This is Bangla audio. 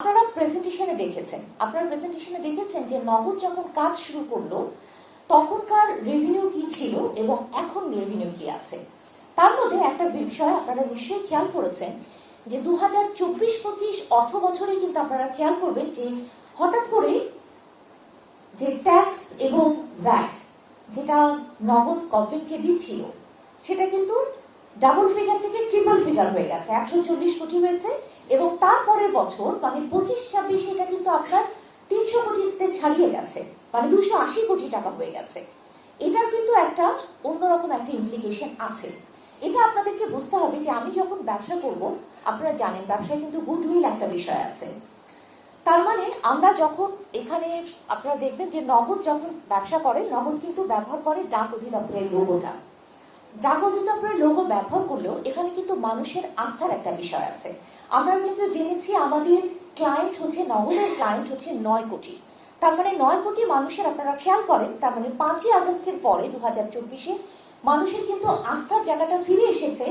আপনারা প্রেজেন্টেশনে দেখেছেন যে নগদ যখন কাজ শুরু করলো তখনকার রেভিনিউ কি ছিল এবং এখন রেভিনিউ কি আছে। তার মধ্যে একটা বিষয় আপনারা নিশ্চয়ই খেয়াল করেছেন যে 2024-25 অর্থ বছরে কিন্তু আপনারা খেয়াল করবেন যে হঠাৎ করে যে ট্যাক্স এবং ভ্যাট যেটা নগদ গভর্নমেন্টকে দিচ্ছিল সেটা কিন্তু ডাবল ফিগার থেকে ট্রিপল ফিগার হয়ে গেছে, 140 কোটি হয়েছে এবং তারপরের বছর মানে 25-26 এটা কিন্তু আপনার 300 কোটিতে ছাড়িয়ে গেছে, মানে 280 কোটি টাকা হয়ে গেছে। এটার কিন্তু একটা অন্যরকম একটা ইমপ্লিকেশন আছে। এটা আপনাদেরকে বুঝতে হবে যে আমি যখন ব্যবসা করব, আপনারা জানেন ব্যবসায় কিন্তু গুডউইল একটা বিষয় আছে। তার মানে আমরা যখন এখানে আপনারা দেখবেন যে নগদ যখন ব্যবসা করে, নগদ কিন্তু ব্যবহার করে ডাক অধিদপ্তরের লোগোটা। ডাক অধিদপ্তরের লোগো ব্যবহার করলেও এখানে কিন্তু মানুষের আস্থার একটা বিষয় আছে। আমরা কিন্তু জেনেছি আমাদের ক্লায়েন্ট হচ্ছে, নগদের ক্লায়েন্ট হচ্ছে 9 কোটি। তার মানে 9 কোটি মানুষের আপনারা খেয়াল করেন, তার মানে 5ই আগস্টের পরে 2024-এ মানুষের কিন্তু আস্থার জায়গাটা ফিরে এসেছে।